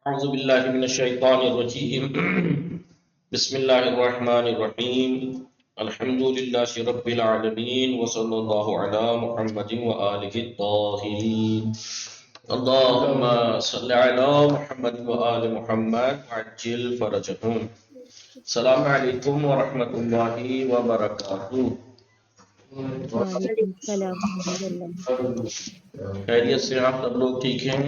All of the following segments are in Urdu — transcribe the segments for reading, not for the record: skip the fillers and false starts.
أعوذ بالله من الشيطان الرجيم بسم الله الرحمن الرحيم الحمد لله رب العالمين وصلى الله على محمد وآله الطاهرين اللهم صل على محمد وآل محمد وعجل فرجهم السلام عليكم ورحمة الله وبركاته وعلیکم السلام ورحمۃ اللہ۔ خیریت سے آپ سب لوگ ٹھیک ہیں؟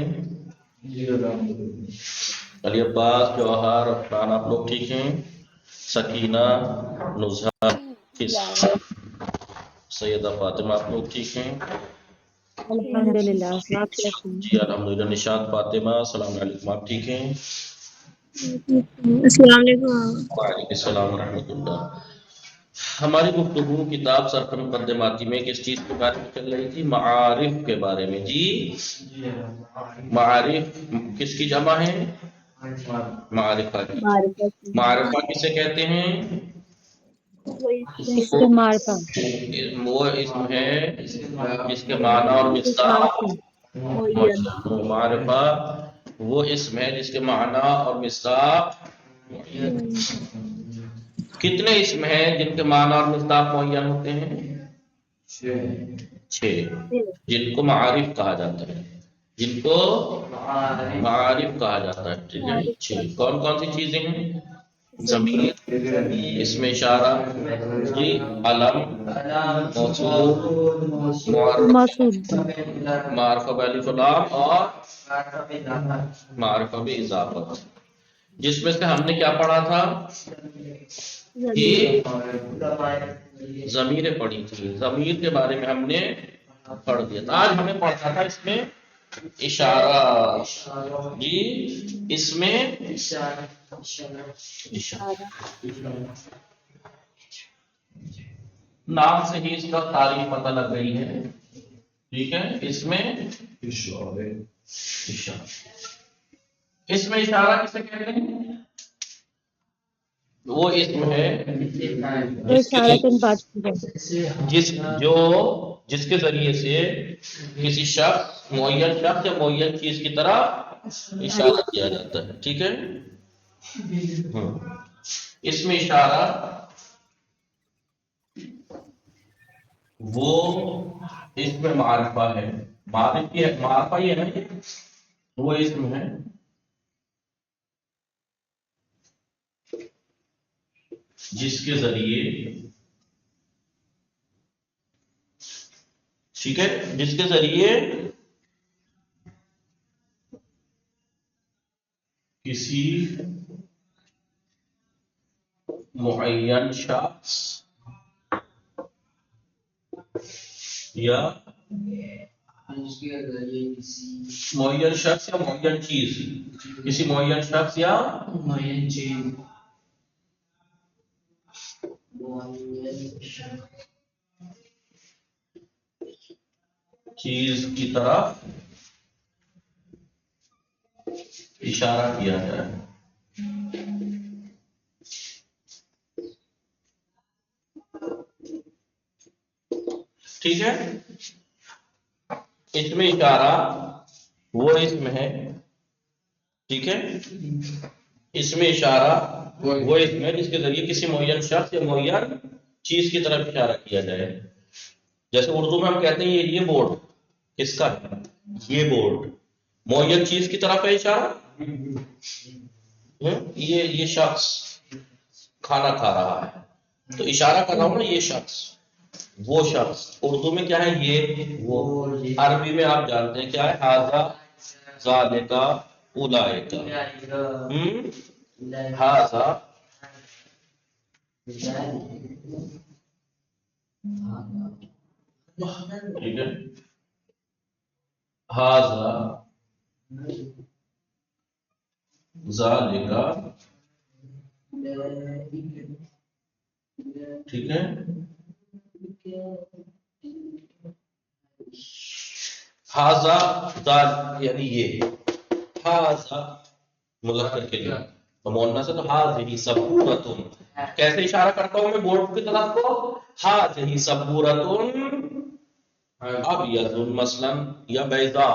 علی عباس، جوہر، عفان، آپ لوگ ٹھیک ہیں؟ سکینہ، نزہہ، سیدہ فاطمہ، آپ لوگ ٹھیک ہیں؟ الحمد للہ، آپ کیسے ہیں؟ جی الحمدللہ۔ نشاط فاطمہ، السلام علیکم، آپ ٹھیک ہیں؟ السلام علیکم۔ وعلیکم السلام ورحمۃ اللہ۔ ہماری گفتگو کتاب سرخ مقدماتی میں کس چیز کے بارے میں چل رہی تھی؟ معارف کے بارے میں۔ جی معارف کس کی جمع ہے؟ معارفہ کی۔ معرفہ کسے کہتے ہیں؟ اس کے معرفہ وہ اسم ہے جس کے معنی اور مصداق معرفہ وہ اسم ہے جس کے معنی اور مصداق کتنے اسم ہیں جن کے معنی اور مصداق معین ہوتے ہیں؟ 6 جن کو معارف کہا جاتا ہے، جن کو معارف کہا جاتا ہے، ٹھیک ہے؟ 6 کون کون سی چیزیں ہیں؟ ضمیر، اسم اشارہ، جی، علم، موصول، موصول، معرفہ بالف لام اور معرفہ باضافہ، جس میں سے ہم نے کیا پڑھا تھا؟ کہ ضمیر پڑھی تھی۔ ضمیر کے بارے میں ہم نے پڑھ دیا تھا۔ آج ہمیں پڑھنا تھا اس میں اشارہ، جی، اس میں اشارہ، نام سے ہی اس کا تعریف پتہ لگ گئی ہے، ٹھیک ہے؟ اس میں اشارہ، اس میں اشارہ کسے کہتے ہیں؟ وہ اسم ہے جس کے ذریعے سے کسی شخص، معین شخص یا معین چیز کی طرف اشارہ کیا جاتا ہے، ٹھیک ہے؟ اس میں اشارہ وہ اس میں معرفہ ہے، معرفہ یہ ہے، وہ اسم ہے جس کے ذریعے، ٹھیک ہے، جس کے ذریعے کسی معین شخص یا معین شخص یا معین چیز، کسی معین شخص یا معین چیز کی طرف اشارہ کیا جائے، ٹھیک ہے؟ اس میں اشارہ وہ اسم ہے، ٹھیک ہے؟ اس میں اشارہ وہ اسم ہے جس کے ذریعے کسی معین شخص یا معین چیز کی طرف اشارہ کیا جائے۔ جیسے اردو میں ہم کہتے ہیں یہ بورڈ کس کا ہے؟ یہ بورڈ معین چیز کی طرف ہے اشارہ۔ یہ شخص کھانا کھا رہا ہے تو اشارہ کر رہا ہوں نا، یہ شخص، وہ شخص۔ اردو میں کیا ہے؟ یہ وہ۔ عربی میں آپ جانتے ہیں کیا ہے؟ ھذا، ذالک، اولئک، ھذا، ٹھیک ہے، ھذا، ذالک، ٹھیک ہے، ھذا یعنی یہ، ھذا مذکر کے لیے تو مؤنث ہے تو ھذہ سبورۃ۔ کیسے اشارہ کرتا ہوں میں بورڈ کی طرف کو؟ ھذہ سبورۃ ابیض مثلا یا بیضاء،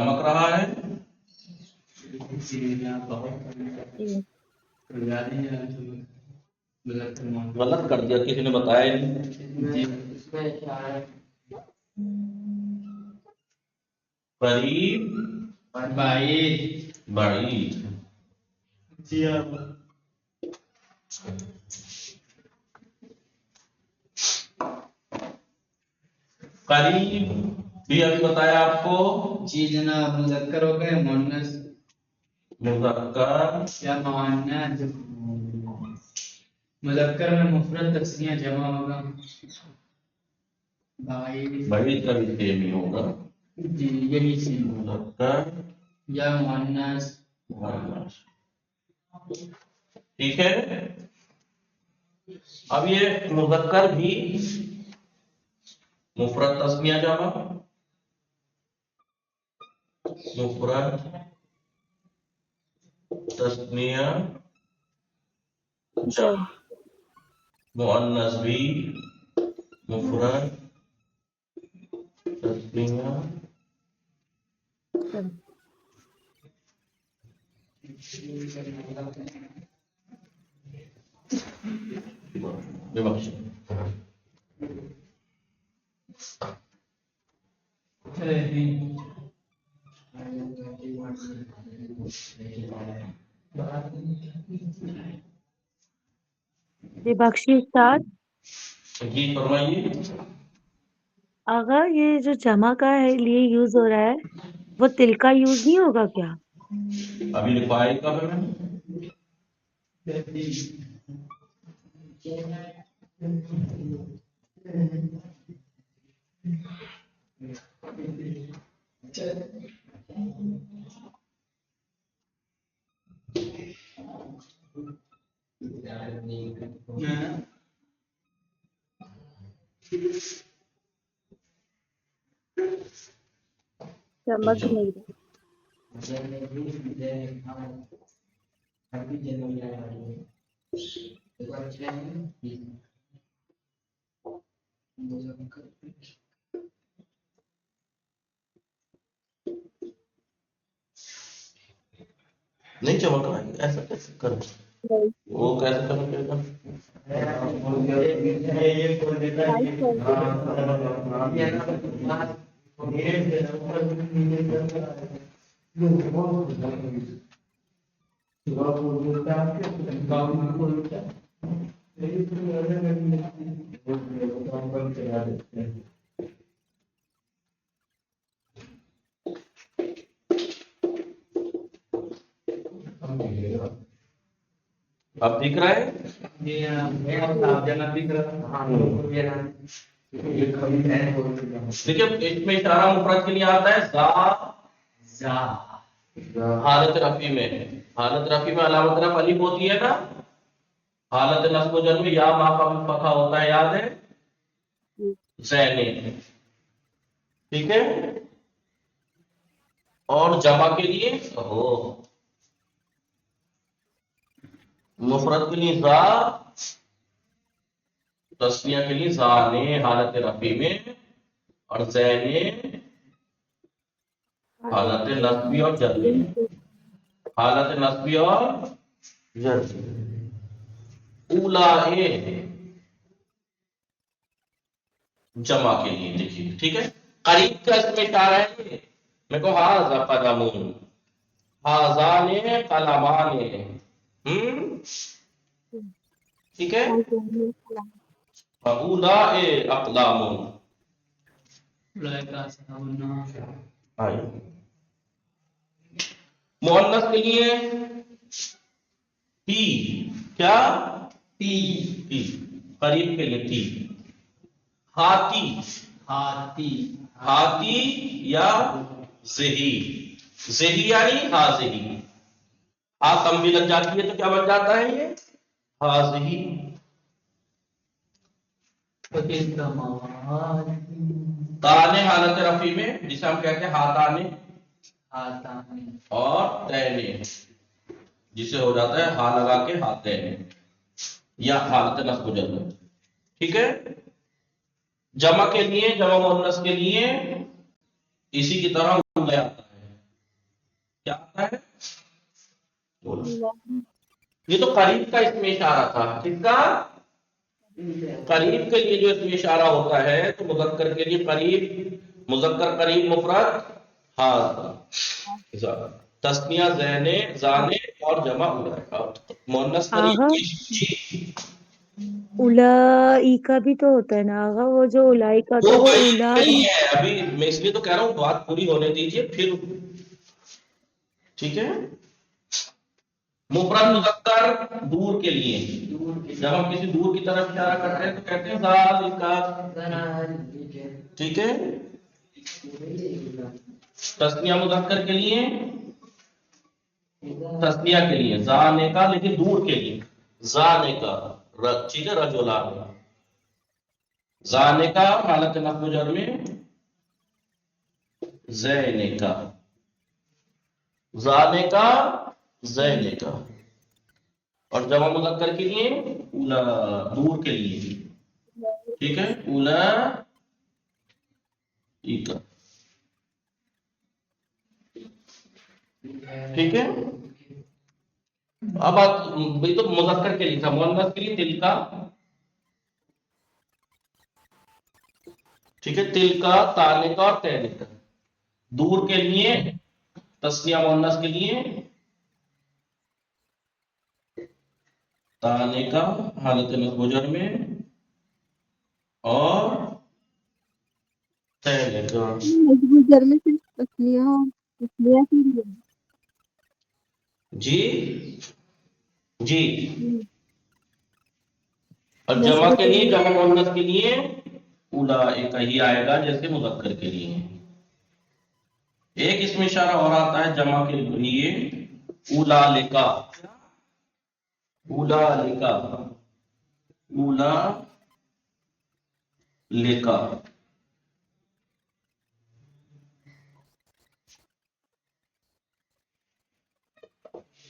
چمک رہا ہے. جی غلط کر دیا, کسی نے بتایا نہیں. قریب بعید. قریب بھی ابھی بتایا آپ کو. جی جناب مذکر ہو گئے مؤنث مذکر یا مؤنث. مذکر میں مفرد تسنیہ جمع ہوگا. بعید کا بھی سیم ہی ہوگا. جی یہی سیم ہوگا. مذکر یا مؤنث. مؤنث. ٹھیک ہے. اب یہ مذکر بھی مفرد تسنیہ جمع, مفرد تسنیہ جمع, مؤنث بھی مفرد تسنیہ بے بخش. جی بخشی استاد. جی فرمائیے. اگر یہ جو جمع کا ہے لیے یوز ہو رہا ہے وہ تل کا یوز نہیں ہوگا کیا؟ ابھی لکھوائی کب ہے؟ سمجھ نہیں رہا. نہیں چمک رہا ہے, ایسا کیسے کرو, وہ کیسے چمکے گا؟ اب دکھ رہا ہے؟ دیکھیے اس میں اشارہ مفرد کے لیے آتا ہے زا. حالت رفع میں, حالت رفع میں علامت رفع الف ہوتی ہے نا. حالت نصب و جر میں یا ما قبل فتح ہوتا ہے, یاد ہے؟ زین. ٹھیک ہے. اور جمع کے لیے مفرد کے لیے زا, تسنیہ کے لیے زانے حالت رفع میں, اور زینے حالت نصبی اور جر میں. حالت نصبی اور جر. اولائے جمع کے لیے دیکھیے. ٹھیک ہے. قریب کا اس میں اشارہ ہے. میں کو ھذا قلم, ھذان قلمان. ٹھیک ہے. اولائے اقلام. مؤنث کے لیے ٹی, کیا ٹی, قریب کے لیے ٹی. ہاتی, ہاتی یا زہی. زہی یعنی حاضہی. ہاں کم بھی لگ جاتی ہے تو کیا بن جاتا ہے یہ حاضہی. تانے حالت رفع میں جسے ہم کہتے ہیں ہاتانے, اور تینے جسے ہو جاتا ہے ہا لگا کے ہاتینے, یا حالت نصب و جر. ٹھیک ہے. جمع کے لیے, جمع مؤنث کے لیے اسی کی طرح آتا ہے. کیا آتا ہے؟ یہ تو قریب کا اس میں اشارہ تھا. کس کا؟ قریب کے لیے جو اس میں اشارہ ہوتا ہے تو مذکر کے لیے قریب، مذکر قریب مفرد ہاں، تسنیہ زینے زانے اور جمع مؤنث قریب آغا جی اولائکا بھی تو ہوتا ہے نا آغا، وہ جو اولائکا وہ ہوتا ہے وہ وہی اولا کے لیے ہے. ابھی میں اس لیے تو کہہ رہا ہوں بات پوری ہونے دیجیے پھر. ٹھیک ہے. مفرد مذکر دور کے لیے، جب ہم کسی دور کی طرف اشارہ کرتے ہیں تو کہتے ہیں ذالک. ٹھیک ہے. تسنیہ مذکر کے لیے، تسنیہ کے لیے زانے کا، لیکن دور کے لیے زانے کا. ٹھیک ہے. رجلان زانے کا حالت نصب و جر میں زینے کا، زانے کا زینے کا. اور جمع مذکر کے لیے اولا دور کے لیے. ٹھیک ہے. اولا ایکا. ٹھیک ہے. اب یہ تو مذکر کے لیے تھا. مؤنث کے لیے تل کا. ٹھیک ہے. تل کا، تانے کا اور تینے کا. دور کے لیے تسنیہ مؤنث کے لیے تانے کا حالت نصب و جر میں اور تینے کا. گھر میں صرف تسلیہ کے لیے. جی جی. اور جمع کے لیے، جمع مؤنث کے لیے اولئک ہی آئے گا جیسے مذکر کے لیے. ایک اس میں اشارہ اور آتا ہے جمع کے لیے اولئک. اولئک اولئک.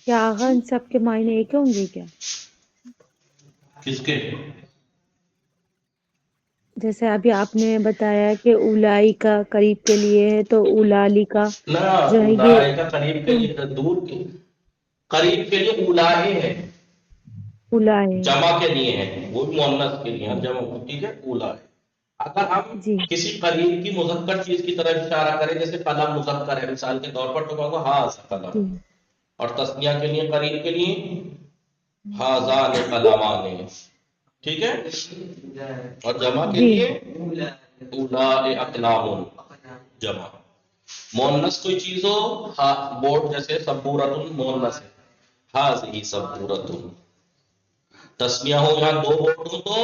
کیا آغا ان سب کے معنی ایک ہوں گے کیا؟ کس کے؟ جیسے ابھی آپ نے بتایا کہ اولائکا قریب کے لیے ہے تو اولالیکا نہ جو ہے یہ اولئک قریب کے لیے، دور کے قریب کے لیے اولائے ہے، اولا ہے. جمع کے لیے ہے، وہ بھی مؤنث کے لیے ہے جمع. ٹھیک ہے. اولائے. اگر ہم جی کسی قریب کی مذکر چیز کی طرف اشارہ کریں جیسے قلم مذکر ہے مثال کے طور پر تو کہوں گا ہاذا قلم. جی اور تسنیہ کے لیے قریب کے لیے ہاذان قلمان. ٹھیک ہے. اور جمع کے جی لیے اولاء اقلام. جمع. مؤنث کوئی چیز ہو، بورڈ جیسے سبورۃ مؤنث ہے، ہاذہ سبورۃ. تسنیہ ہو یہاں دو بورڈ ہو تو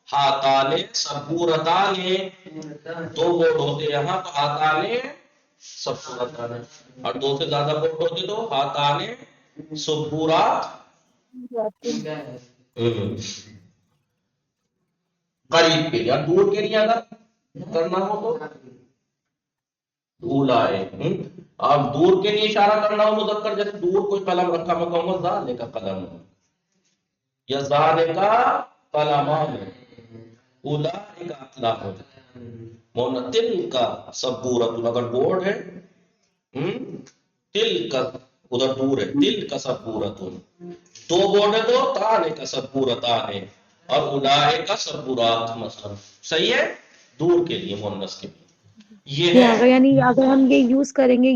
ہاتان سبورتان. دو بورڈ ہوتے یہاں تو ہاتان سبورتان. اور دو سے زیادہ بورڈ ہوتے تو ہاتان سبورات. قریب کے لیے. اور دور کے لیے اگر کرنا ہو تو اولائے. اب دور کے لیے اشارہ کرنا ہو مذکر جیسے دور کوئی قلم رکھا میں کہوں گا ذالک کا قلم یا ذالک کا قلمان. اولئک اقلام. تل کا سبورۃ اگر بورڈ ہے، تل کا ادھر دور ہے، تل کا سبورۃ. دو بورڈ ہے تو تانے کا سبورتان ہے اور اولئک کا سبورات مثلا. صحیح ہے. دور کے لیے مؤنث کے لیے یہ جی ہے. آغا، یعنی اگر ہم یہ یوز کریں گے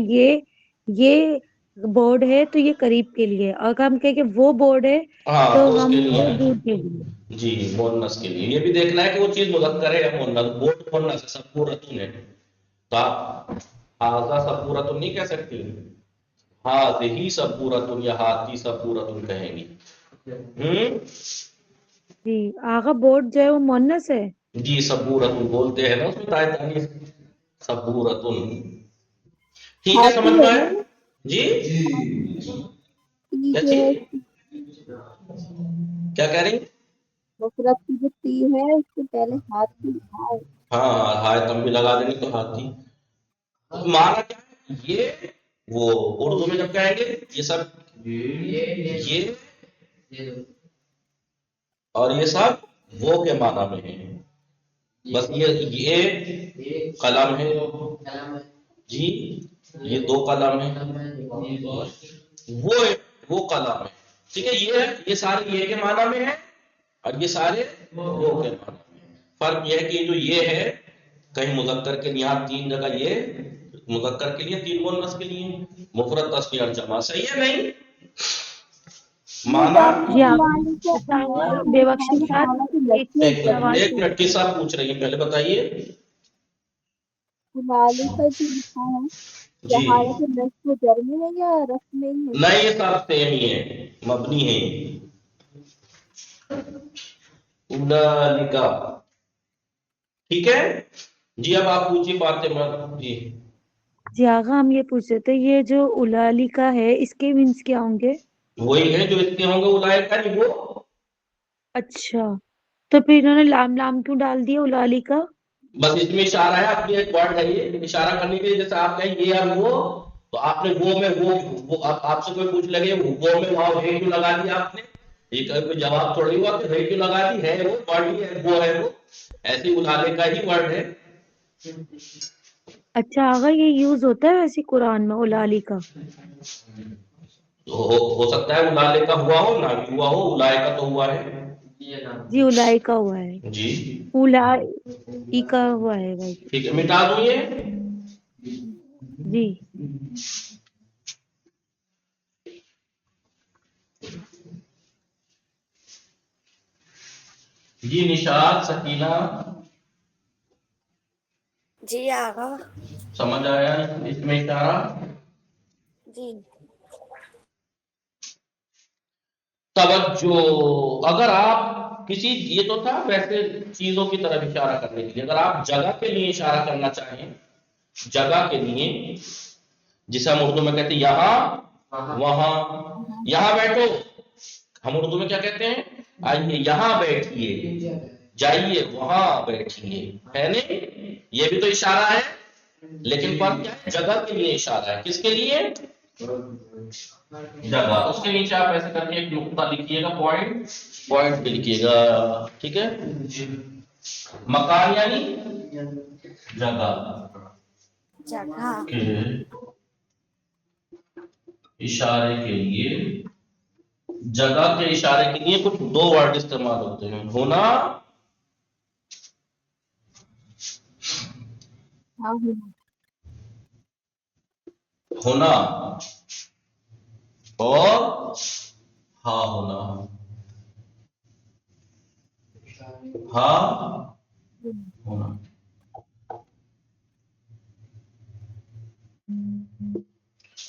یہ بورڈ ہے تو یہ قریب کے لیے، اگر ہم کہیں کہ وہ بورڈ ہے ہاں تو تو اس ہم کے لیے وہ ہے. دور کے لیے. جی مؤنث کے لیے یہ بھی دیکھنا ہے کہ وہ چیز مذکر ہے یا مؤنث. بورڈ مؤنث ہے، سبورۃ ہے تو آپ ہاذا سبورۃ نہیں کہہ سکتے، ہاذہ سبورۃ یا ہاتی سبورۃ کہیں گی. جی آغا بورڈ جو ہے وہ مؤنث ہے. جی سبورۃ بولتے ہیں نا اس میں تائے تانیث سبورۃ. ٹھیک ہے. ہاتھی سمجھ ہے میں نا، آئے؟ جی تی کیا جو ہے چیز کیا کہہ رہی؟ مفرد کی جو تی ہے اس سے پہلے ہاتھی ہے. ہاں ہائے تم بھی لگا دیں گے تو ہاتھی. معنی کیا ہے؟ یہ وہ اردو میں جب کہیں گے یہ سب یہ اور یہ سب وہ کے معنی میں ہے. بس یہ قلم ہے جی، یہ دو قلم ہے وہ قلم ہے. ٹھیک ہے, یہ سارے یہ کے معنی میں ہے اور یہ سارے وہ کے معنی میں. فرق یہ ہے کہ جو یہ ہے کہیں مذکر کے لیے 3 جگہ یہ مذکر کے لیے 3 مؤنث کے لیے مفرد تثنیہ اور جمع. صحیح ہے نہیں معنی؟ جی آپ بے بخشی کے ساتھ ایک سوال ایک منٹ کی صاحب پوچھ رہی ہیں, پہلے بتائیے. کا جو لکھا ہے جی حالت نصب و جر میں ہے یا رفع میں ہی ہے؟ نہیں, یہ سب سیم ہی ہے, مبنی ہے. اولئک. ٹھیک ہے جی, اب آپ پوچھیے فاطمہ جی. جی آغا ہم یہ پوچھ رہے تھے یہ جو الالیکا ہے اس کے مینس کیا ہوں گے؟ وہی ہے جو اس کے ہوں گے اولئک کا, نہیں وہ. اچھا تو پھر انہوں نے لام کیوں ڈال دیا الالیکا؟ بس اس میں اشارہ ہے, آپ کی ایک ورڈ ہے یہ اشارہ کرنے کے لیے. جیسے آپ کہیں یہ اور وہ, تو آپ نے وہ میں وہ آپ سے کوئی پوچھ لگے وہ میں واؤ ہے کیوں لگا دیا آپ نے, یہ کوئی جواب تھوڑی ہوا کہ ہے کیوں لگا دی, ہے وہ ورڈ ہی ہے, وہ ہے وہ, ایسی الالیکا کا ہی ورڈ ہے. اچھا آغا یہ یوز ہوتا ہے ویسے قرآن میں الالیکا؟ ہو سکتا ہے الالیکا ہوا ہو نہ بھی ہوا ہو, اولئک تو ہوا ہے. جی اولائکا ہوا ہے, جی اولائکا ہوا ہے بھائی. ٹھیک ہے, مٹا دوں یہ. جی جی نشاط سکینہ جی آغا. سمجھ آیا اس میں اشارہ؟ جی توجہ, اگر آپ کسی, یہ تو تھا ویسے چیزوں کی طرف اشارہ کرنے کے لیے, اگر آپ جگہ کے لیے اشارہ کرنا چاہیں, جگہ کے لیے جسے ہم اردو میں کہتے ہیں یہاں وہاں, یہاں بیٹھو ہم اردو میں کیا کہتے ہیں, آئیے یہاں بیٹھیے, جائیے وہاں بیٹھیے, ہے نہیں, یہ بھی تو اشارہ ہے. لیکن فرق کیا ہے, جگہ کے لیے اشارہ ہے. کس کے لیے؟ جگہ. اس کے نیچے آپ ایسے کر کے ایک نقطہ لکھیے گا, پوائنٹ پہ لکھیے گا. ٹھیک ہے, مکان یعنی جگہ جگہ کے اشارے کے لیے, جگہ کے اشارے کے لیے کچھ 2 ورڈ استعمال ہوتے ہیں, ہونا ہونا اور ہاں ہونا. ہاں ہونا,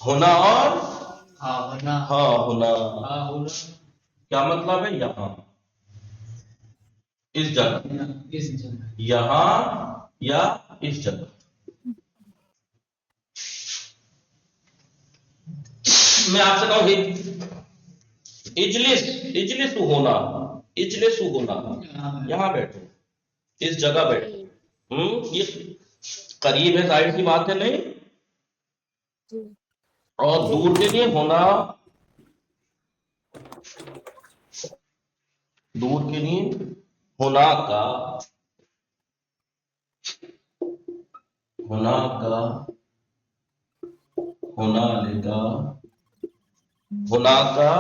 ہونا اور ہاں ہونا. کیا مطلب ہے؟ یہاں اس جگہ, یہاں یا اس جگہ. میں آپ سے کہوں اجلس ہونا, اجلس ہونا, یہاں بیٹھو, اس جگہ بیٹھو. یہ قریب ہے, ظاہر سی بات ہے نہیں. اور دور کے لیے ہونا, دور کے لیے ہونا کا, ہونا کا, ہونا لے کا, ہونا کا,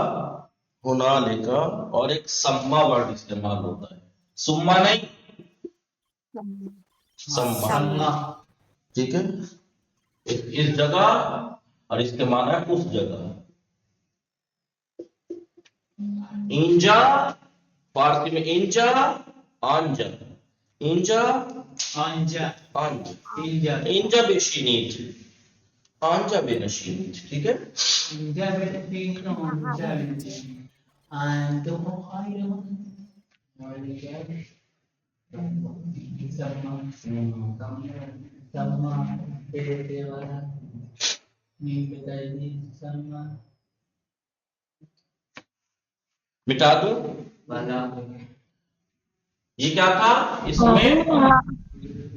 ہونا لے کا, اور ایک سما ورڈ استعمال ہوتا ہے, سما نہیں سما. ٹھیک ہے, اس جگہ اور اس کے معنی ہے اس جگہ. انجا فارسی میں انجا آنجا, انجا آنجا, انجا بے شینیت, آنجا بے نشینیت. ٹھیک ہے, مٹا دوں یہ کیا تھا اس میں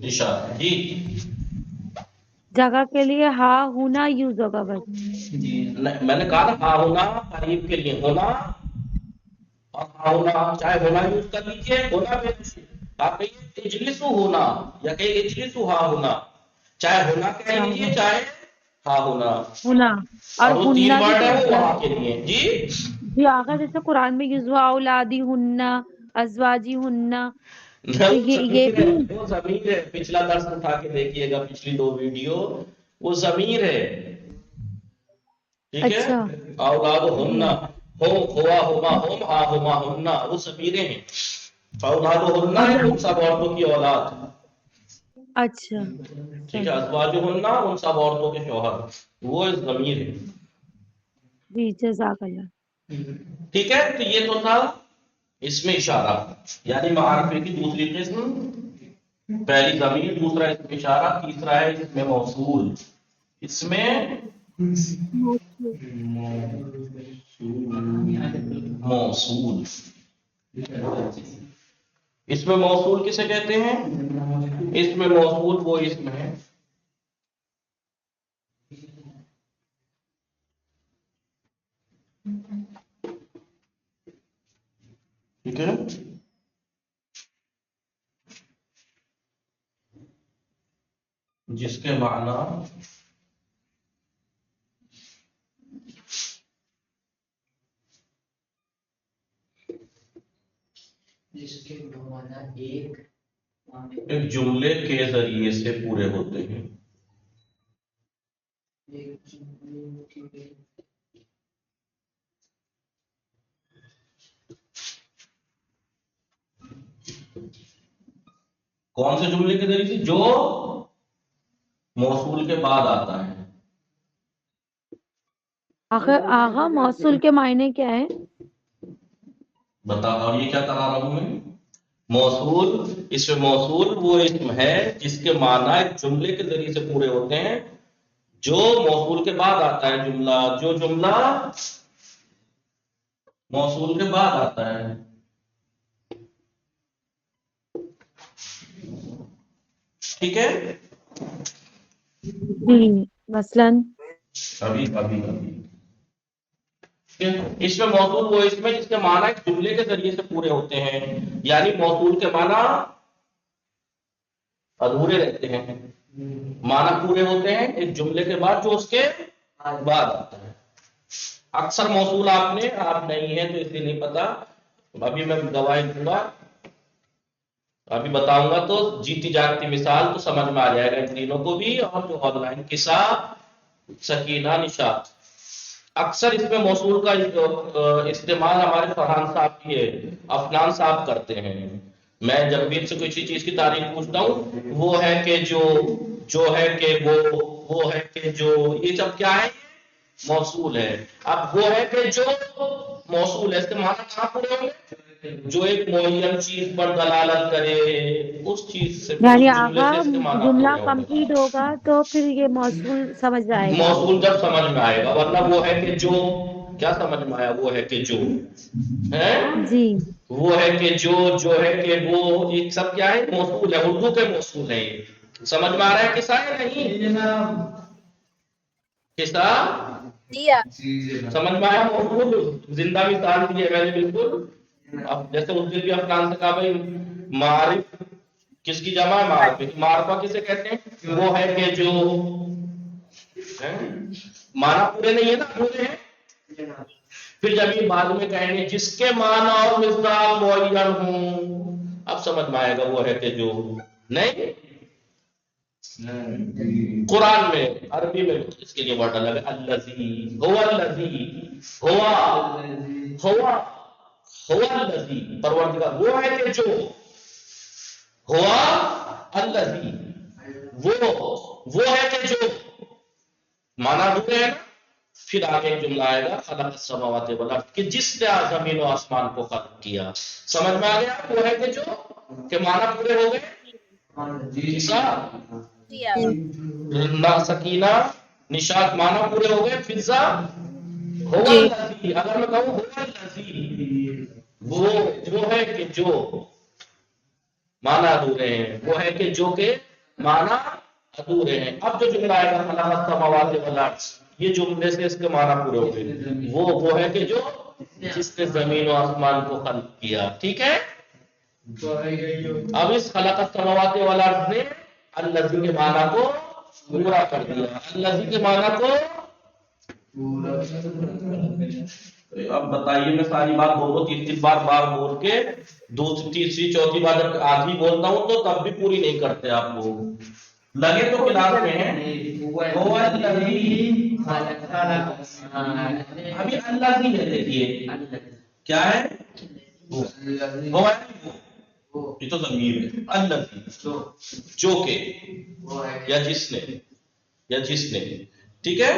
اشارہ. جی جگہ کے لیے ہاں ہونا یوز ہوگا بس. میں نے کہا نا ہاں ہونا قریب کے لیے ہونا, اور ہاں ہونا چاہے ہونا یوز کر لیجیے, ہونا بھی آپ کہیے اجلسو ہونا یا کہیں اجلسو ہاں ہونا, چاہے ہونا کہہ لیجیے چاہے ہا ہونا، ہونا، اور اور وہ تین ہننا بھی ورڈ تو ہے وہ مطلب وہاں کے لیے جی۔ جی آقا جیسے قرآن میں یوز ہوا اولادی ہننا، ازواجی ہننا، نہ، تو وہ یہ ضمیر بھی ہے، وہ ضمیر ہے، پچھلا درس اٹھا کے دیکھیے گا، پچھلی 2 ویڈیو، وہ ضمیر ہے، ٹھیک ہے؟ اچھا اولاد جی ہننا، ہم، ہوا، ہما، ہم، ہا، ہما، ہننا، وہ ضمیریں ہیں۔ اولاد ہننا اور ہے جب ان سب عورتوں کی اولاد، اچھا ٹھیک ہے؟ صحیح ازواج ہننا ان سب عورتوں کے شوہر، وہ ضمیر ہے، جی جزاک اللہ ٹھیک ہے؟ تو یہ تو تھا اس میں اشارہ، یعنی معرفے کی دوسری قسم، پہلی ضمیر، دوسرا اس میں اشارہ، تیسرا ہے اس میں موصول، اس میں موصول، اس میں موصول کسے کہتے ہیں؟ اس میں موصول وہ اسم ہے ٹھیک ہے، جس کے معنی جس کے معنی ایک جملے کے ذریعے سے پورے ہوتے ہیں، کون سے جملے کے ذریعے سے؟ جو موصول کے بعد آتا ہے۔ آغا موصول کے معنی کیا ہے؟ بتا، اور یہ کیا کرا رہا ہوں میں؟ موصول، اس میں موصول وہ اسم ہے جس کے معنی ایک جملے کے ذریعے سے پورے ہوتے ہیں، جو موصول کے بعد آتا ہے جملہ، جو جملہ موصول کے بعد آتا ہے، ٹھیک ہے؟ جی مثلاً ابھی اس میں موصول وہ اسم ہے جس کے معنی ایک جملے کے ذریعے سے پورے ہوتے ہیں، یعنی موصول کے معنی ادھورے رہتے ہیں، معنی پورے ہوتے ہیں ایک جملے کے بعد جو اس کے بعد آتا ہے۔ اکثر موصول آپ نہیں ہے تو اس لیے نہیں پتا، ابھی میں گواہی دوں گا، ابھی بتاؤں گا تو جیتی جاگتی مثال تو سمجھ میں آ جائے گا ان تینوں کو بھی، اور جو آن لائن قصہ، سکینہ، نشاط، اکثر اس میں موصول کا استعمال ہمارے فرحان صاحب کی ہے، افنان صاحب کرتے ہیں۔ میں جب بھی ان سے کسی چیز کی تعریف پوچھتا ہوں، وہ ہے کہ جو ہے کہ وہ ہے کہ جو، یہ سب کیا ہے؟ موصول ہے۔ اب وہ ہے کہ جو موصول ہے، اس کے معنی کہاں پورے ہوں گے؟ جو ایک معین چیز پر دلالت کرے، اس چیز سے، یعنی اس جملے آغا سے اس کے معنی جملہ پورے ہوں گے۔ کمپلیٹ ہوگا تو پھر یہ موصول سمجھ میں آئے گا۔ موصول جب سمجھ میں آئے گا، ورنہ وہ ہے کہ جو، کیا سمجھ میں آیا؟ وہ ہے کہ جو ہے، جی وہ ہے کہ جو ہے کہ وہ، یہ سب کیا ہے؟ موصول ہے، اردو کے موصول ہے۔ سمجھ میں آ رہا ہے قصہ یا نہیں؟ قصہ جی آپ سمجھ میں آیا؟ موصول زندہ مثال دی ہے میں نے بالکل۔ اب جیسے اس دن بھی افنان سے کہا بھائی معارف کس کی جمع ہے؟ معرفہ، معرفہ کسے کہتے ہیں؟ وہ ہے کہ جو، معنی پورے نہیں ہے نا، پورے ہیں۔ پھر جب یہ بعد میں کہیں گے جس کے معنی اور مصداق معین ہوں، اب سمجھ میں آئے گا وہ ہے کہ جو نہیں۔ قرآن میں، عربی میں اس کے لیے ورڈ الگ ہے، الذی، هو الذی، هو الذی، پروردگار وہ ہے کہ جو، ہوا الذی، وہ ہے کہ جو، مانا ہوئے ہے نا۔ پھر آگے ایک جملہ آئے گا، خلق السماوات والارض، کہ جس نے زمین و آسمان کو خلق کیا۔ سمجھ میں آ گیا وہ ہے کہ جو، کہ مانا پورے ہو گئے۔ جی آپ سکینہ، نشاط، مانا پورے ہو گئے۔ فضا، ہوا جی الذی، اگر میں کہوں ہوا الذی، وہ ہے کہ جو، مانا ادھورے ہیں، وہ ہے کہ جو کے مانا ادھورے ہیں۔ اب جو جملہ آئے گا خلق السماوات والارض، یہ جملے سے اس کے معنی پورے ہو گئے۔ وہ ہے کہ جو، جس نے زمین و آسمان کو خلق کیا، ٹھیک ہے؟ اب اس خلق السماوات والارض نے الذی کے معنی کو پورا کر دیا. الذی کے معنی کو اب بتائیے میں ساری بات دو تین بار بول کے دوسری تیسری چوتھی بار جب آدھی بولتا ہوں تو تب بھی پوری نہیں کرتے آپ لوگ. لگے تو کلاس میں ہیں. ابھی الذی ہے, دیکھیے کیا ہے, یہ تو ضمیر ہے. الذی جو کہ یا جس نے ٹھیک ہے.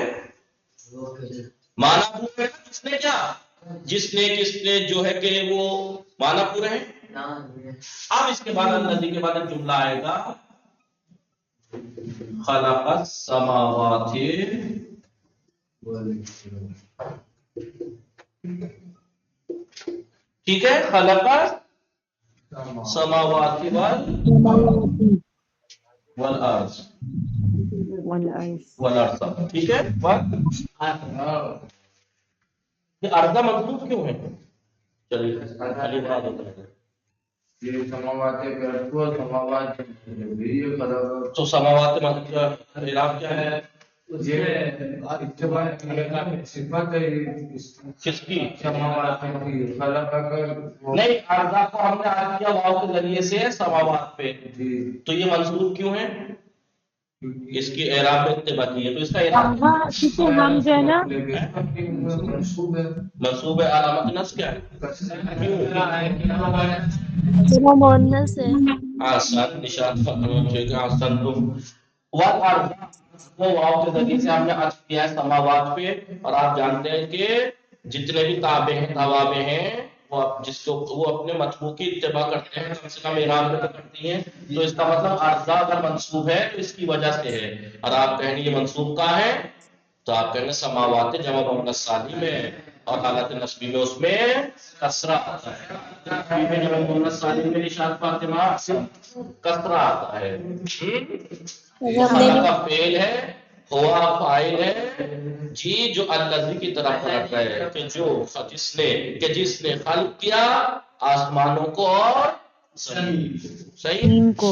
معنی پورے ہے جس نے کیا, جس نے کس نے جو ہے کہ وہ معنی پورے ہیں. اب اس کے بعد الذی کے بعد ایک جملہ آئے گا خلق السماوات ٹھیک ہے. خلق السماوات والارض ٹھیک ہے. یہ ارض منصوب کیوں ہے؟ چلیے خالی بات ہوتا ہے. تو سماوات اعراب کیا ہے کس کی؟ نہیں, ارضا کو ہم نے عرض کیا واو کے ذریعے سے سماوات پہ, تو یہ منصوب کیوں ہے؟ اس کی اعراب میں اتباع کی ہے, تو اس کا اعراب ہم جو ہے نا منصوب ہے. علامت نصب کیا ہے؟ مؤنث ہے. آسان نشان آسان تو والارض وہ واو کے ذریعے سے ہم نے عطف کیا ہے سماوات پہ. اور آپ جانتے ہیں کہ جتنے بھی تابع ہیں توابع ہیں وہ جس کو وہ اپنے مطلوب کی اتباع کرتے ہیں, کم سے کم اعراب میں تو کرتی ہیں. تو اس کا مطلب ارضا اگر منصوب ہے تو اس کی وجہ سے ہے. اور آپ کہیں گے یہ منصوب کہاں ہے, تو آپ کہیں گے سماوات جمع مؤنث سالم میں, اور حالت نصبی میں اس میں کسرہ آتا ہے. نصبی میں جمع مؤنث سالم میں نشان فاطمہ کسرہ آتا ہے. خلق کا فعل ہے, ہوا فاعل ہے جی, جو الذی کی طرف رکھ رہے ہیں کہ جو جس نے خلق کیا آسمانوں کو اور زمین کو.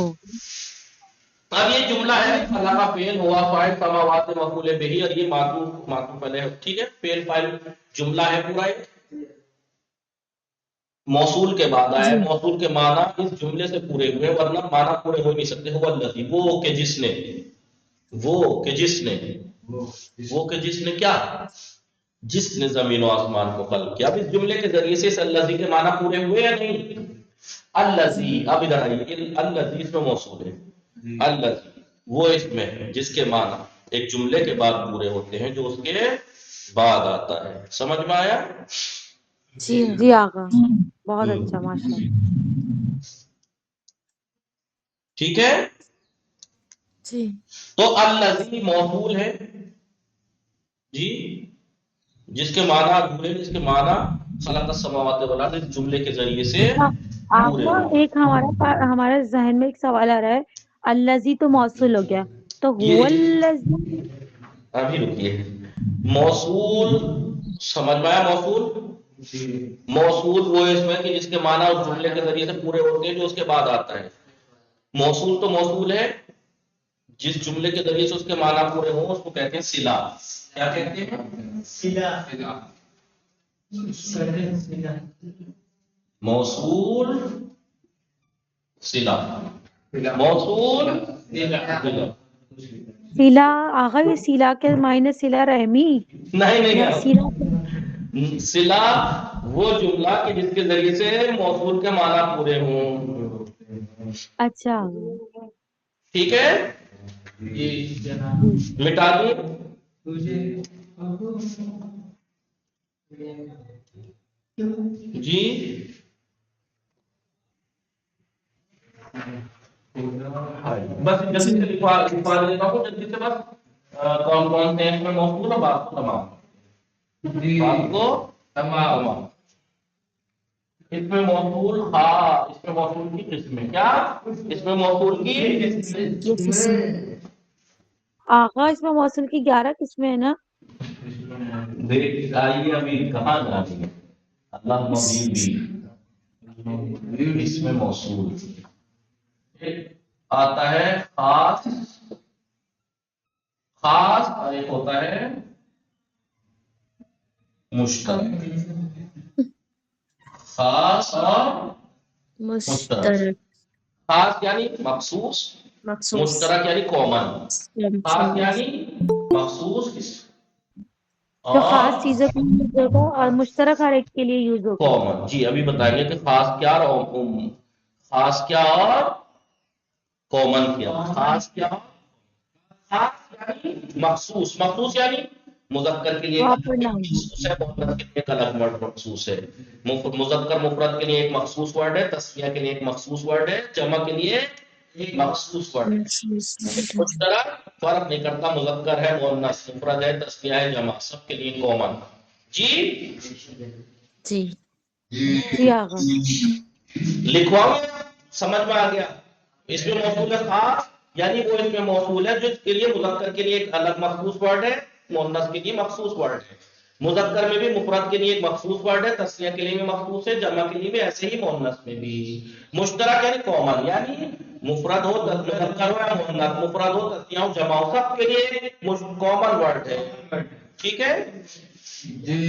اب یہ جملہ ہے خلق کا فعل ہوا فاعل سماوات مفعول بہ, اور یہ معطوف علیہ. ٹھیک ہے, فعل فاعل جملہ ہے پورا ایک موصول کے بعد آیا. موصول کے معنی اس جملے سے پورے ہوئے, ورنہ معنی پورے ہو نہیں سکتے. هو الذی وہ کہ جس نے کیا, جس نے زمین و آسمان کو خلق کیا. اب اس جملے کے ذریعے سے اس الذی کے معنی پورے ہوئے یا نہیں؟ الذی, اب ادھر آئیے, الذی اس میں موصول ہے. الذی وہ اس میں ہے جس کے معنی ایک جملے کے بعد پورے ہوتے ہیں جو اس کے بعد آتا ہے. سمجھ میں آیا؟ جی آقا, بہت اچھا ماشاءاللہ. ٹھیک ہے, جی. تو الذی موصول ہے جی, جس کے معنی ادھورے, جس کے معنی خلق السماوات والارض اس جملے کے ذریعے سے پورے آقا ہوئے. ایک ہمارے ذہن میں ایک سوال آ رہا ہے, الذی تو موصول ہو گیا, تو هو الذی, ابھی رکیے, موصول سمجھ میں آیا؟ موصول وہ اس میں کہ جس کے معنی اس جملے کے ذریعے سے پورے ہوتے ہیں جو اس کے بعد آتا ہے. موصول تو موصول ہے جس جملے کے ذریعے سے اس کے معنی پورے ہوں, اس کو کہتے ہیں صلہ. کیا کہتے ہیں؟ موصول صلہ, موصول سیلا. آقا یہ سیلا کے معنی سیلا رحمی نہیں, سیلا. صلہ وہ جملہ کہ جس کے ذریعے سے موصول کے معنی پورے ہوں. اچھا ٹھیک ہے, مٹا دوں جی. بس جلدی سے لکھوا دیتا ہوں, جلدی سے. بس کون سے ہیں اس میں موصول ہے, بات کو تمام, بات کو تمام. اس میں موصول اس میں موصول کی قسمیں کیا, اس میں موصول کی آقا اس میں موصول کی 11 قسمیں ہیں نا. دیکھ آئیے ابھی کہاں جانی ہے, اللہ مبین بھی اس میں موصول آتا ہے خاص خاص اور ایک ہوتا ہے مشترک. خاص اور مشترک. خاص یعنی مخصوص، مخصوص. مشترک یعنی کامن. خاص یعنی مخصوص جو اور خاص چیزوں کے لیے یوز ہوگا اور مشترک ہر ایک کے لیے یوز ہوگا. کامن. جی ابھی بتائیں گے کہ خاص کیا اور خاص کیا اور کامن کیا. خاص کیا، خاص یعنی مخصوص. مخصوص یعنی مذکر کے لیے ایک Proper الگ noun. مخصوص ہے، مؤنث کے لیے ایک الگ ورڈ مخصوص ہے. مذکر مفرد کے لیے ایک مخصوص ورڈ ہے، تسنیہ کے لیے ایک مخصوص ورڈ ہے، جمع کے لیے ایک مخصوص ورڈ ہے. مشترک فرق نہیں کرتا، مذکر ہے، مؤنث، مفرد ہے، تسنیہ ہے، جمع، سب کے لیے کامن. جی جی جی آغا. لکھواؤں سمجھ میں آ گیا. اس میں موصول ہے خاص یعنی وہ اس میں موصول ہے جو اس کے لیے مذکر کے لیے ایک الگ مخصوص ورڈ ہے، مؤنث کے لیے مخصوص ورڈ ہے. مذکر میں بھی مفرد کے لیے ایک مخصوص ورڈ ہے، تسنیہ کے لیے بھی مخصوص ہے، جمع کے لیے بھی ایسے ہی، مؤنث میں بھی. مشترک یعنی کامن یعنی مفرد ہو، مذکر ہو یا مؤنث، مفرد ہو، تسنیہ ہو، جمع ہو، سب کے لیے کامن ورڈ ہے. ٹھیک ہے جی.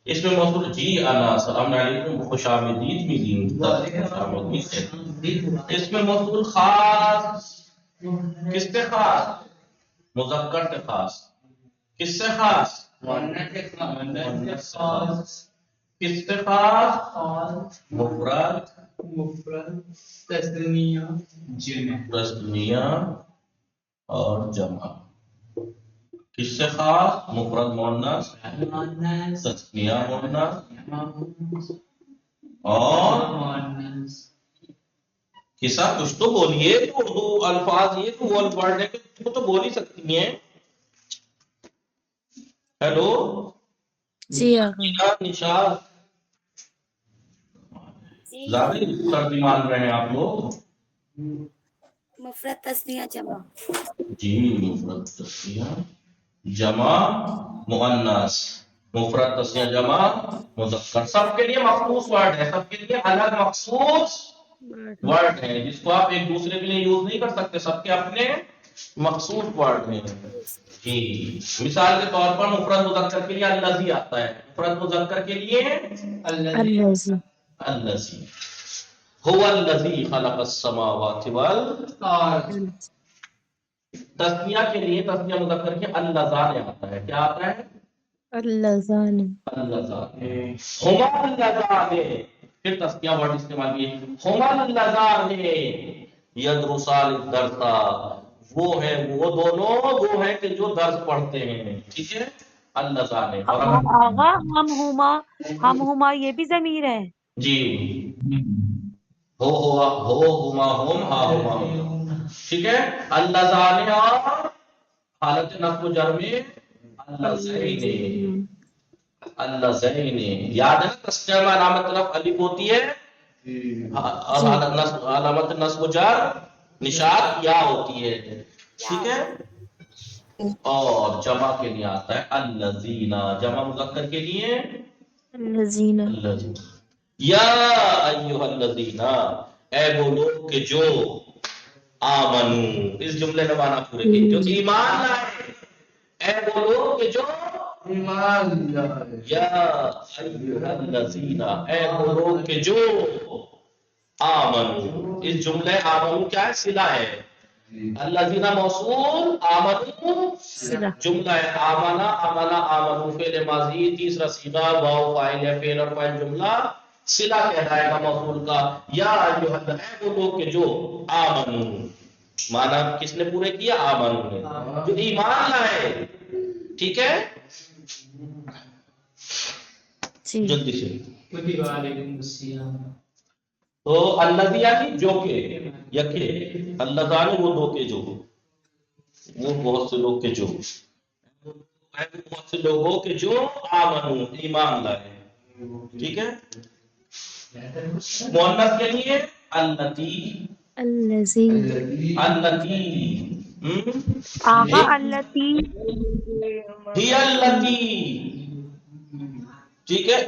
اس میں موصول جی انا، السلام علیکم، خوش آمدید میدین. اس میں موصول خاص، کس سے خاص؟ مذکر سے خاص. کس سے خاص؟ مؤنث سے خاص. کس سے خاص؟ مفرد، تثنیہ اور جمع. کس سے خاص؟ مفرد مؤنث، تثنیہ مؤنث اور کسا. کچھ تو بولیے، اردو الفاظ یہ تو ورڈ ہے کہ تو بول ہی سکتی ہیں. ہیلو جی آغا. نشاد جی زیادہ سردی مان رہے ہیں آپ لوگ. مفرد تسنیہ جمع. جی مفرد تسنیہ جمع مؤنث، مفرد تسنیہ جمع مذکر، سب کے لیے مخصوص ورڈ ہے، سب کے لیے الگ مخصوص ورڈ ہے جس کو آپ ایک دوسرے کے لیے یوز نہیں کر سکتے، سب کے اپنے مخصوص ورڈ ہیں. جی مثال کے طور پر مفرد مذکر کے لیے الذی آتا ہے، مفرد مذکر کے لیے الذی. الذی هو الذی خلق السماوات والارض. تسنیہ کے لیے، تسنیہ مذکر کے اللذان آتا ہے. کیا آتا ہے؟ اللذان. اللذان. ہما اللذان، پھر تسنیہ ورڈ استعمال کیے. ہما اللذان یدرسان الدرس، وہ ہیں، وہ دونوں وہ ہیں کہ جو درس پڑھتے ہیں. ٹھیک ہے اللذان. آغا ہم ہما یہ بھی ضمیر ہے. جی ہو ہوا، ہو ہما، ہم، ہا ہما. ٹھیک ہے اللذان اور حالت نصب و جر میں اللذین. اللذین یاد ہے نا، تسنیہ میں علامت رفع الف ہوتی ہے اور علامت نصب و جر نشاد یا ہوتی ہے. ٹھیک ہے. اور جمع کے لیے آتا ہے الذین، جمع مذکر کے لیے الذین. الذین. یا ایھا الذین، اے وہ لوگ کہ جو آمنو، اس جملے میں معنی پورے کیے، جو ایمان لائے. اے وہ لوگ کہ جو ایمان لائے. یا ایھا الذین، اے وہ لوگ کہ جو آمنو. اس جملے آمنو کیا ہے؟ صلہ ہے. الذین موصول، آمنو جملہ ہے. آمنا، آمنا، آمنو فعل ماضی، تیسرا صیغہ واو فاعل ہے، فعل اور فاعل جملہ صلہ کہلائے گا موصول کا. یا ایھا الذین، اے وہ لوگ کہ جو آمنو، معنی کس نے پورے کیا؟ آمنو نے، جو ایمان لائے. ٹھیک ہے جلدی سے. تو الذی یعنی جو کہ، یکے، اللذان وہ دو کے جو، وہ بہت سے لوگ کے جو، بہت سے لوگوں کے جو آمنو ایمان لائے. ٹھیک ہے. مؤنث کے لیے اللتی، الذی. اللتی آغا اللتی. ہی اللتی. ٹھیک ہے.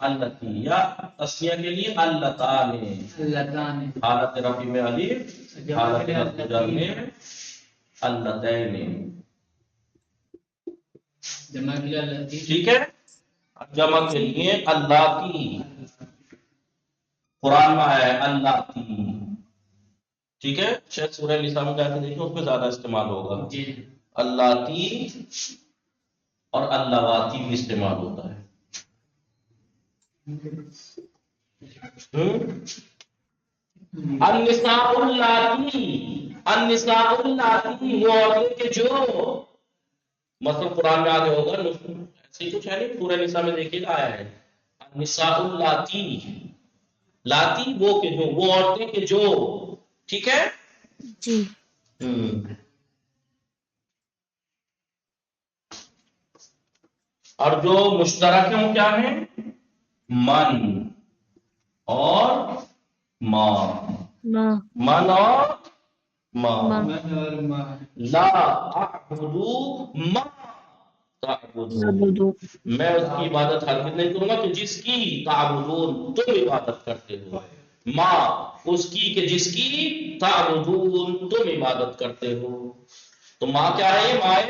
التی، یا تسنیہ کے لیے اللتان، حالت رفع میں الف، حالت نصب جر میں اللتین، ٹھیک ہے. جمع کے لیے اللاتی، قرآن میں آیا ہے اللاتی، ٹھیک ہے. شاید سورہ نساء میں جا کے دیکھیں، اس پہ زیادہ استعمال ہوگا. اللاتی اور اللواتی بھی استعمال ہوتا ہے. النساء اللاتی، النساء اللاتی وہ عورتیں کہ جو، مطلب قرآن میں آگے ہوگا، ایسے ہی کچھ ہے نہیں، سورہ نساء میں دیکھیے گا آیا ہے النساء اللاتی، لاتی وہ کہ جو، وہ عورتیں کہ جو، ٹھیک ہے. جی. اور جو مشترک ہیں وہ کیا ہیں؟ من اور ما، من اور ما. لا اعبدو ما تعبدون، میں اس کی عبادت ہرگز نہیں کروں گا کہ جس کی تعبدون تم عبادت کرتے ہو، ما اس کی کہ جس کی تعبدون تم عبادت کرتے ہو. تو ماں کیا ہے؟ ماں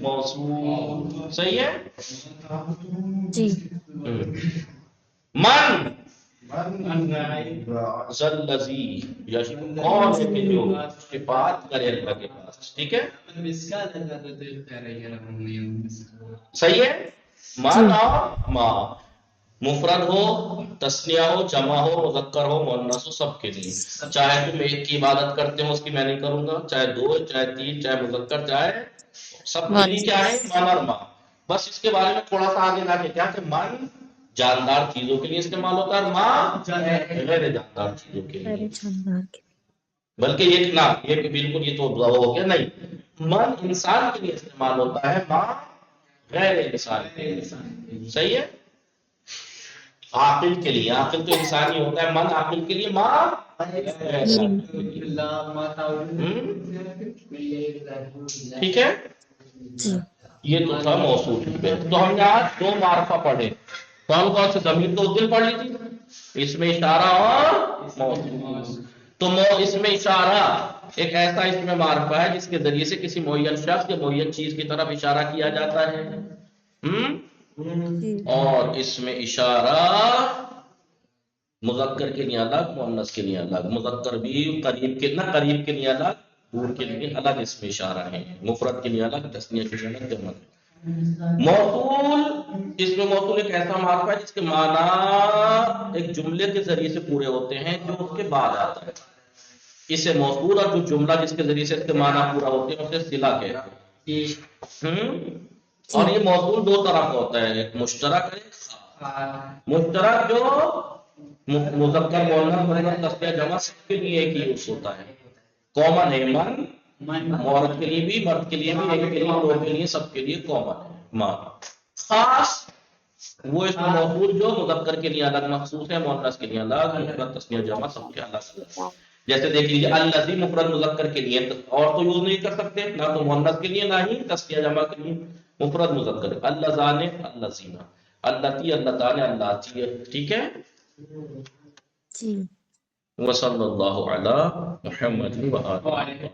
موصول، صحیح ہے. جی. من ذلذی، کون ہے کہ جو صفات کرے اللہ کے پاس، ٹھیک ہے. صحیح ہے. من اور ماں، مفرد ہو، تثنیہ ہو، جمع ہو، مذکر ہو، مؤنث ہو، سب کے لیے. چاہے تم ایک کی عبادت کرتے ہو اس کی میں نہیں کروں گا، چاہے دو، چاہے تین، چاہے مذکر، چاہے سب کے لیے کیا ہے؟ من اور ماں. بس اس کے بارے میں تھوڑا سا آگے لا کے کیا کہ من جاندار چیزوں کے لیے استعمال ہوتا ہے اور ماں غیر جاندار چیزوں کے لیے. بلکہ یہ نہ، یہ بالکل یہ تو ہو گیا نہیں، من انسان کے لیے استعمال ہوتا ہے، ماں غیر انسان کے لیے. صحیح ہے. عاقل کے لیے، عاقل تو انسانی ہوتا ہے، من عاقل کے لیے، ماں ٹھیک ہے. یہ تو تھا موصول پہ. تو ہم نے آج دو معرفہ پڑھے، کون کون سے؟ ضمیر تو اس دن پڑھ لی تھی، اس میں اشارہ اور موصول. تو اس میں اشارہ ایک ایسا اس میں معرفہ ہے جس کے ذریعے سے کسی معین شخص یا معین چیز کی طرف اشارہ کیا جاتا ہے. اور اس میں اشارہ مذکر کے لیے الگ، مؤنث کے لیے الگ. مذکر بھی قریب کے نہ، قریب کے لیے الگ، دور کے لیے الگ اس میں اشارہ ہے. مفرد کے لیے الگ، تثنیہ کے لیے الگ، جمع. موصول، اس میں موصول ایک ایسا معرفہ ہے جس کے معنی ایک جملے کے ذریعے سے پورے ہوتے ہیں جو اس کے بعد آتا ہے. اسے موصول، اور جو جملہ جس کے ذریعے سے اس کے معنی پورا ہوتے ہیں اسے صلہ کہتے ہیں. اور یہ موصول دو طرح کا ہوتا ہے، ایک مشترک ہے، مشترک جو مذکر، مؤنث، تثنیہ، جمع سب کے لیے ایک ہی یوز ہوتا ہے. کامن ہے من، عورت کے لیے بھی، مرد کے لیے بھی، ایک کے لیے، دو کے لیے، سب کے لیے کامن ہے ماں. خاص وہ اس میں موصول جو مذکر کے لیے الگ مخصوص ہے، مؤنث کے لیے الگ، مفرد، تثنیہ، جمع سب کے الگ. جیسے دیکھ لیجیے الذی مفرد مذکر کے لیے اور تو یوز نہیں کر سکتے، نہ تو مؤنث کے لیے، نہ ہی تثنیہ جمع کے لیے. مفرد مذکر اللذان، اللذین، اللتی، اللتان، اللاتی، ٹھیک ہے. جی. وصلی اللہ علی محمد وآلہ.